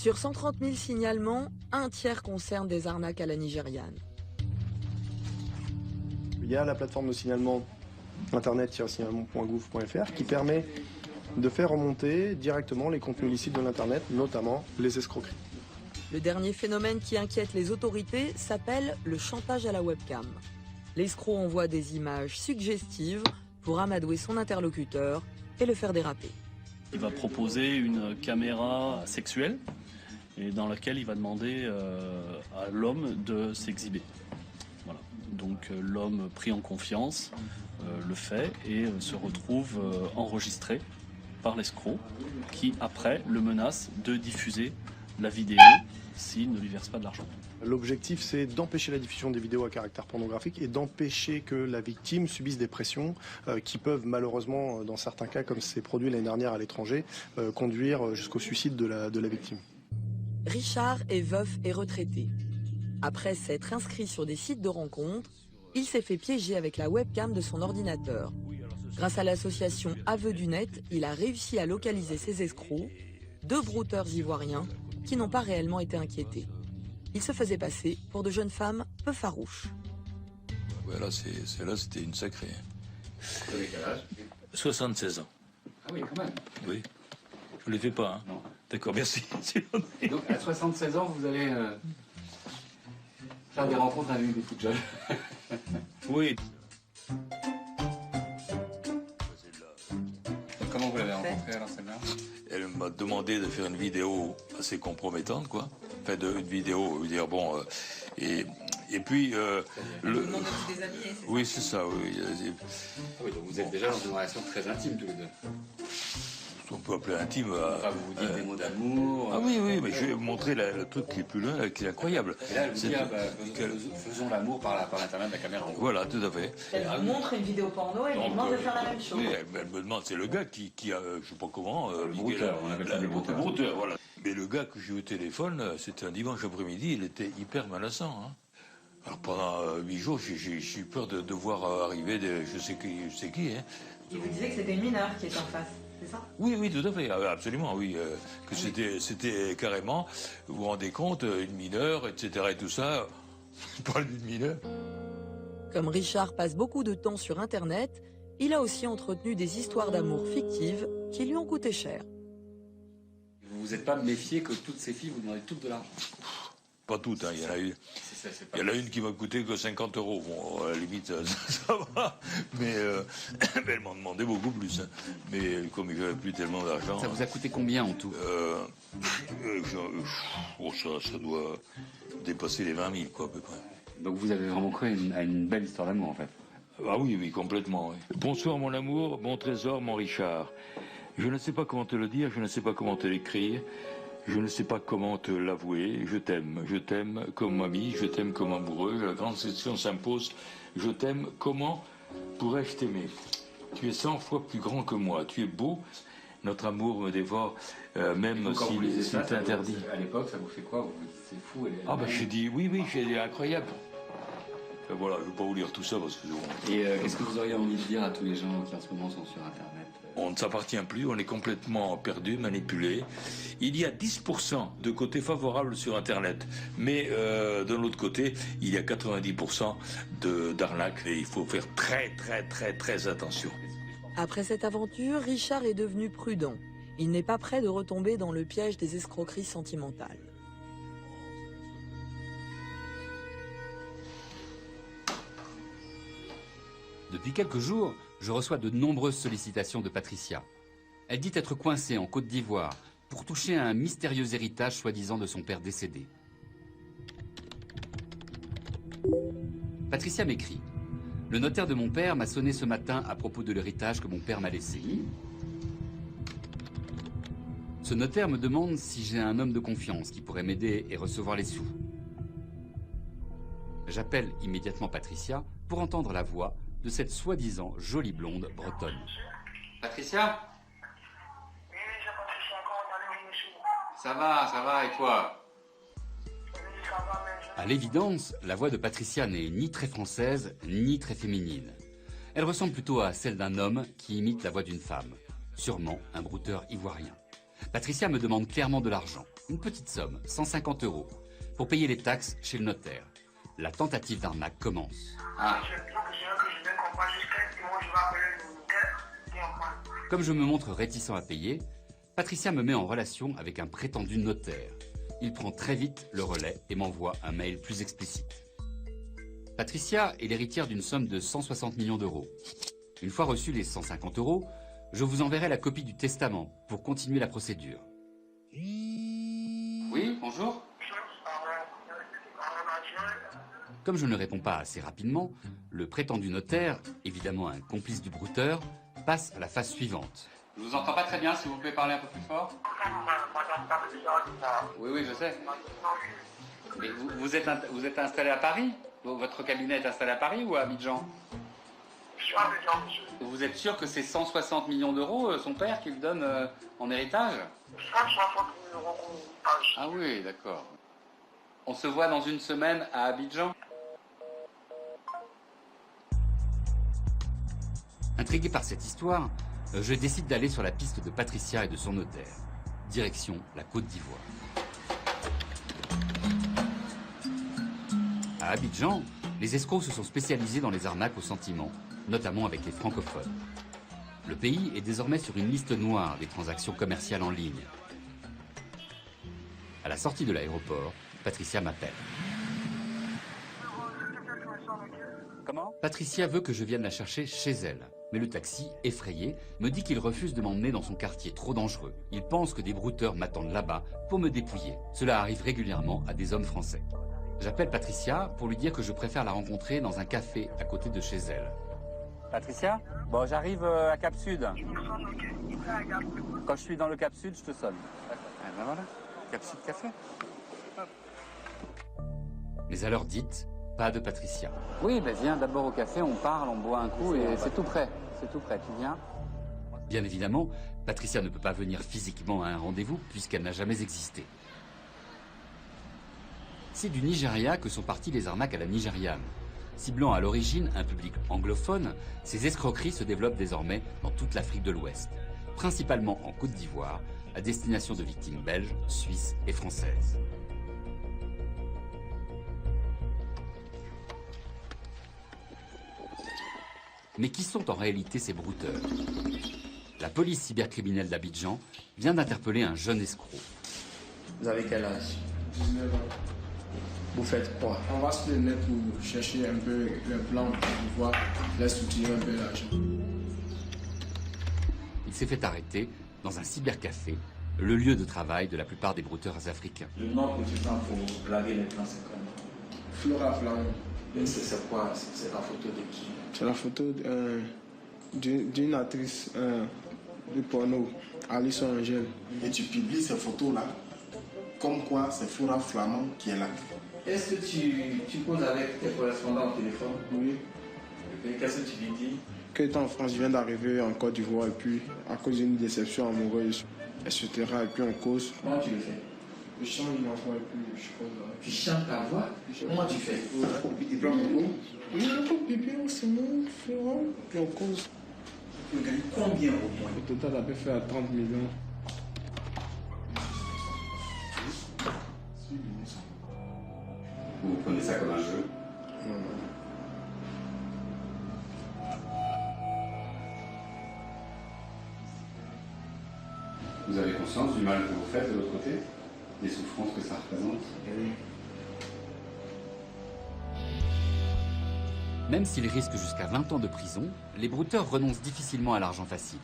Sur 130 000 signalements, un tiers concerne des arnaques à la nigériane. Il y a la plateforme de signalement internet-signalement.gouv.fr qui permet de faire remonter directement les contenus illicites de l'Internet, notamment les escroqueries. Le dernier phénomène qui inquiète les autorités s'appelle le chantage à la webcam. L'escroc envoie des images suggestives pour amadouer son interlocuteur et le faire déraper. Il va proposer une caméra sexuelle et dans laquelle il va demander à l'homme de s'exhiber. Voilà. Donc l'homme pris en confiance le fait et se retrouve enregistré par l'escroc qui après le menace de diffuser la vidéo s'il ne lui verse pas de l'argent. L'objectif, c'est d'empêcher la diffusion des vidéos à caractère pornographique et d'empêcher que la victime subisse des pressions qui peuvent malheureusement, dans certains cas, comme c'est produit l'année dernière à l'étranger, conduire jusqu'au suicide de la victime. Richard est veuf et retraité. Après s'être inscrit sur des sites de rencontres, il s'est fait piéger avec la webcam de son ordinateur. Grâce à l'association Aveux du Net, il a réussi à localiser ses escrocs, 2 brouteurs ivoiriens qui n'ont pas réellement été inquiétés. Ils se faisaient passer pour de jeunes femmes peu farouches. Ouais, celle-là, c'était une sacrée. Vous avez quel âge? 76 ans. Ah oui, quand même. Oui. Je ne les fais pas, hein. Non. D'accord, merci. Donc, à 76 ans, vous allez faire des rencontres avec des toutes jeunes. Oui. Comment vous l'avez rencontrée, alors, celle-là? Elle m'a demandé de faire une vidéo assez compromettante, quoi. Enfin, une vidéo, je veux dire, bon... et puis... Vous demandez de déshabiller, c'est ça? Oui, c'est ça, oui. Ah oui, donc vous êtes déjà dans une relation très intime, tous les deux. On peut appeler intime... Enfin, vous vous dites des mots d'amour... Ah oui, oui, mais je vais vous montrer le truc qui est plus loin, qui est incroyable. Et là, elle vous dit, faisons l'amour par l'internet de la caméra. Voilà, tout à fait. Elle vous montre une vidéo porno et elle vous demande de faire la même chose. Oui, elle me demande, c'est le gars qui a, je sais pas comment... le brouteur, on appelle ça des brouteurs. Le brouteur, voilà. Mais le gars que j'ai eu au téléphone, c'était un dimanche après-midi, il était hyper menaçant, hein. Alors pendant 8 jours, j'ai eu peur de voir arriver je sais qui, hein. Il vous disait que c'était une mineure qui était en face, c'est ça? Oui, oui, tout à fait, absolument, oui. Que c'était carrément, vous vous rendez compte, une mineure, etc. et tout ça. Je parle d'une mineure. Comme Richard passe beaucoup de temps sur Internet, il a aussi entretenu des histoires d'amour fictives qui lui ont coûté cher. Vous vous êtes pas méfié que toutes ces filles vous demandent toutes de l'argent? Pas toutes, hein, il y en a eu. Il y en a une qui m'a coûté que 50 €. Bon, à la limite, ça va. Mais elle m'en demandait beaucoup plus. Hein. Mais comme il n'y avait plus tellement d'argent... Ça vous a coûté combien en tout? Ça doit dépasser les 20 000, quoi, à peu près. Donc vous avez vraiment cru à une belle histoire d'amour, en fait? Ah oui, oui, complètement. Oui. Bonsoir, mon amour, mon trésor, mon Richard. Je ne sais pas comment te le dire, je ne sais pas comment te l'écrire. Je ne sais pas comment te l'avouer, je t'aime comme ami, je t'aime comme amoureux, la grande question s'impose, je t'aime, comment pourrais-je t'aimer? Tu es 100 fois plus grand que moi, tu es beau, notre amour me dévore, même s'il est interdit. À l'époque, ça vous fait quoi? C'est fou. Ah ben j'ai dit, oui, j'ai dit incroyable. Enfin, voilà, je ne vais pas vous lire tout ça parce que... Et qu'est-ce que vous auriez envie de dire à tous les gens qui en ce moment sont sur Internet? On ne s'appartient plus, on est complètement perdu, manipulé. Il y a 10% de côté favorable sur Internet, mais de l'autre côté, il y a 90% d'arnaques et il faut faire très attention. Après cette aventure, Richard est devenu prudent. Il n'est pas prêt de retomber dans le piège des escroqueries sentimentales. Depuis quelques jours, je reçois de nombreuses sollicitations de Patricia. Elle dit être coincée en Côte d'Ivoire pour toucher à un mystérieux héritage soi-disant de son père décédé. Patricia m'écrit. Le notaire de mon père m'a sonné ce matin à propos de l'héritage que mon père m'a laissé. Ce notaire me demande si j'ai un homme de confiance qui pourrait m'aider et recevoir les sous. J'appelle immédiatement Patricia pour entendre la voix de cette soi-disant jolie blonde bretonne. Patricia? Oui, c'est Patricia, comment allez-vous, monsieur? Ça va, et toi? Oui, ça va, mais À l'évidence, la voix de Patricia n'est ni très française, ni très féminine. Elle ressemble plutôt à celle d'un homme qui imite la voix d'une femme, sûrement un brouteur ivoirien. Patricia me demande clairement de l'argent, une petite somme, 150 €, pour payer les taxes chez le notaire. La tentative d'arnaque commence. Ah, Je trouve que je vais comprendre jusqu'à ce que moi je vais appeler le notaire et on parle. Comme je me montre réticent à payer, Patricia me met en relation avec un prétendu notaire. Il prend très vite le relais et m'envoie un mail plus explicite. Patricia est l'héritière d'une somme de 160 millions d'euros. Une fois reçus les 150 €, je vous enverrai la copie du testament pour continuer la procédure. oui, bonjour. Comme je ne réponds pas assez rapidement, le prétendu notaire, évidemment un complice du brouteur, passe à la phase suivante. Je vous entends pas très bien, si vous pouvez parler un peu plus fort. Oui, oui, je sais. Mais vous êtes installé à Paris? Votre cabinet est installé à Paris ou à Abidjan? Je suis Abidjan, monsieur. Vous êtes sûr que c'est 160 millions d'euros, son père, qui le donne en héritage? 160 000 € qu'on parle. Ah oui, d'accord. On se voit dans une semaine à Abidjan? Intrigué par cette histoire, je décide d'aller sur la piste de Patricia et de son notaire. Direction la Côte d'Ivoire. À Abidjan, les escrocs se sont spécialisés dans les arnaques au sentiment, notamment avec les francophones. Le pays est désormais sur une liste noire des transactions commerciales en ligne. À la sortie de l'aéroport, Patricia m'appelle. Comment? Patricia veut que je vienne la chercher chez elle. Mais le taxi, effrayé, me dit qu'il refuse de m'emmener dans son quartier trop dangereux. Il pense que des brouteurs m'attendent là-bas pour me dépouiller. Cela arrive régulièrement à des hommes français. J'appelle Patricia pour lui dire que je préfère la rencontrer dans un café à côté de chez elle. Patricia? Bon, j'arrive à Cap Sud. Quand je suis dans le Cap Sud, je te sonne. Ah ben voilà, Cap Sud Café. Mais à l'heure dite, pas de Patricia. Oui, ben viens d'abord au café, on parle, on boit un coup et c'est tout prêt. C'est tout prêt, tu viens? Bien évidemment, Patricia ne peut pas venir physiquement à un rendez-vous puisqu'elle n'a jamais existé. C'est du Nigeria que sont parties les arnaques à la nigériane. Ciblant à l'origine un public anglophone, ces escroqueries se développent désormais dans toute l'Afrique de l'Ouest, principalement en Côte d'Ivoire, à destination de victimes belges, suisses et françaises. Mais qui sont en réalité ces brouteurs? La police cybercriminelle d'Abidjan vient d'interpeller un jeune escroc. Vous avez quel âge? 19 ans. Vous faites quoi? On va se donner pour chercher un peu le plan pour pouvoir les structurer un peu l'argent. Il s'est fait arrêter dans un cybercafé, le lieu de travail de la plupart des brouteurs africains. Le nom que tu prends pour blaguer les plans, c'est quoi? Flora Flamand. C'est quoi? C'est la photo de qui? C'est la photo d'une actrice de porno, Alison Angel. Et tu publies ces photos-là, comme quoi c'est Flora Flamand qui est là. Est-ce que tu causes avec tes correspondants au téléphone? Oui. Et qu'est-ce que tu lui dis? Que étant en France, je viens d'arriver en Côte d'Ivoire et puis à cause d'une déception amoureuse, etc. Et puis on cause. Comment tu le fais? Je change ma voix et puis je cause. Tu chantes ta voix? Comment tu fais? Il pleure beaucoup. Je ne peux plus, c'est mon frère. Puis on cause. Tu gagnes combien au moins? Au total, ça peut faire 30 millions. Vous prenez ça comme un jeu? Non, non. Vous avez conscience du mal que vous faites de l'autre côté? Des souffrances que ça représente? Oui. Même s'ils risquent jusqu'à 20 ans de prison, les brouteurs renoncent difficilement à l'argent facile.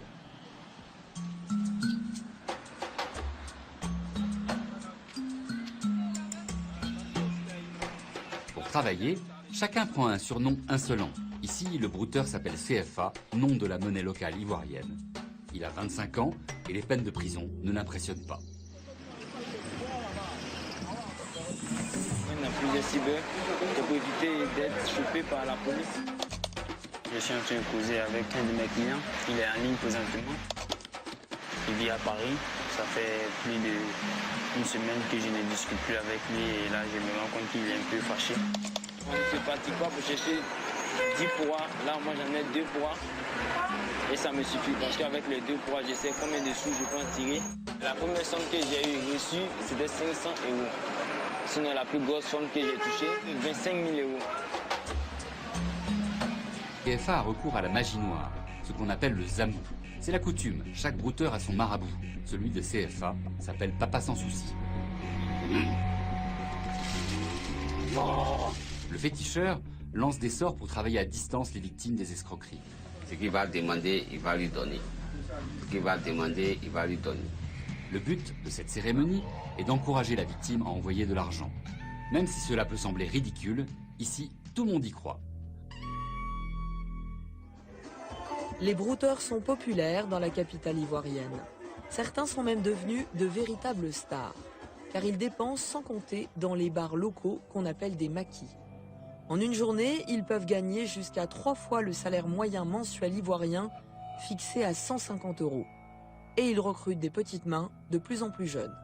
Pour travailler, chacun prend un surnom insolent. Ici, le brouteur s'appelle CFA, nom de la monnaie locale ivoirienne. Il a 25 ans et les peines de prison ne l'impressionnent pas. On a plusieurs cyber pour éviter d'être chopé par la police. Je suis en train de causer avec un de mes clients. Il est en ligne présentement. Il vit à Paris. Ça fait plus d'une semaine que je ne discute plus avec lui et là je me rends compte qu'il est un peu fâché. On ne se pratique pas pour chercher 10 poids. Là, moi, j'en ai 2 poids. Et ça me suffit parce qu'avec les 2 poids, je sais combien de sous je peux en tirer. La première somme que j'ai reçue, c'était 500 €. Sinon, la plus grosse somme que j'ai touchée, 25 000 €. CFA a recours à la magie noire, ce qu'on appelle le zamou. C'est la coutume, chaque brouteur a son marabout. Celui de CFA s'appelle Papa Sans Souci. Le féticheur lance des sorts pour travailler à distance les victimes des escroqueries. Ce qu'il va demander, il va lui donner. Ce qu'il va demander, il va lui donner. Le but de cette cérémonie est d'encourager la victime à envoyer de l'argent. Même si cela peut sembler ridicule, ici, tout le monde y croit. Les brouteurs sont populaires dans la capitale ivoirienne. Certains sont même devenus de véritables stars, car ils dépensent sans compter dans les bars locaux qu'on appelle des maquis. En une journée, ils peuvent gagner jusqu'à 3 fois le salaire moyen mensuel ivoirien, fixé à 150 €. Et ils recrutent des petites mains de plus en plus jeunes.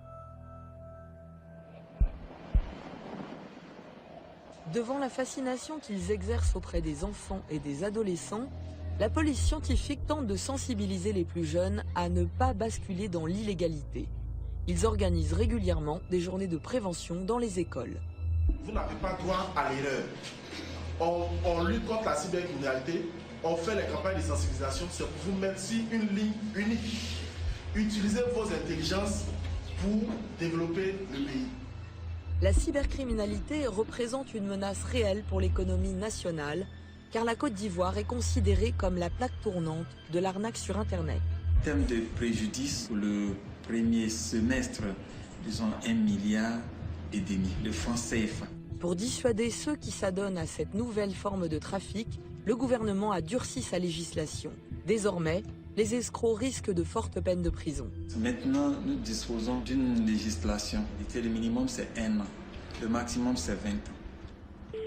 Devant la fascination qu'ils exercent auprès des enfants et des adolescents, la police scientifique tente de sensibiliser les plus jeunes à ne pas basculer dans l'illégalité. Ils organisent régulièrement des journées de prévention dans les écoles. Vous n'avez pas droit à l'erreur. On lutte contre la cybercriminalité, on fait les campagnes de sensibilisation, c'est pour vous mettre sur une ligne unique. Utilisez vos intelligences pour développer le pays. La cybercriminalité représente une menace réelle pour l'économie nationale, car la Côte d'Ivoire est considérée comme la plaque tournante de l'arnaque sur Internet. En termes de préjudice, pour le premier semestre, disons 1,5 milliard de francs CFA. Pour dissuader ceux qui s'adonnent à cette nouvelle forme de trafic, le gouvernement a durci sa législation. Désormais, les escrocs risquent de fortes peines de prison. Maintenant, nous disposons d'une législation. Le minimum, c'est 1 an. Le maximum, c'est 20 ans.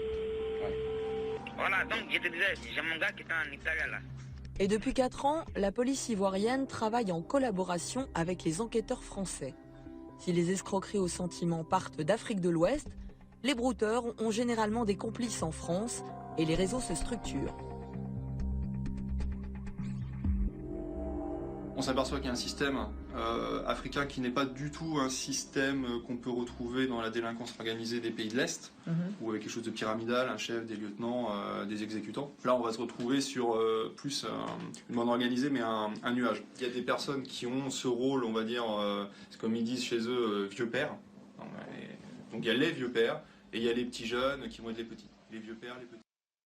Voilà, donc je te disais, j'ai mon gars qui était en Italie là. Et depuis 4 ans, la police ivoirienne travaille en collaboration avec les enquêteurs français. Si les escroqueries au sentiment partent d'Afrique de l'Ouest, les brouteurs ont généralement des complices en France et les réseaux se structurent. On s'aperçoit qu'il y a un système africain qui n'est pas du tout un système qu'on peut retrouver dans la délinquance organisée des pays de l'Est, où avec quelque chose de pyramidal, un chef, des lieutenants, des exécutants. Là, on va se retrouver sur plus une bande organisée, mais un nuage. Il y a des personnes qui ont ce rôle, on va dire, comme ils disent chez eux, vieux pères. Donc il y a les vieux pères, et il y a les petits jeunes qui vont être les petits. Les vieux pères, les petits.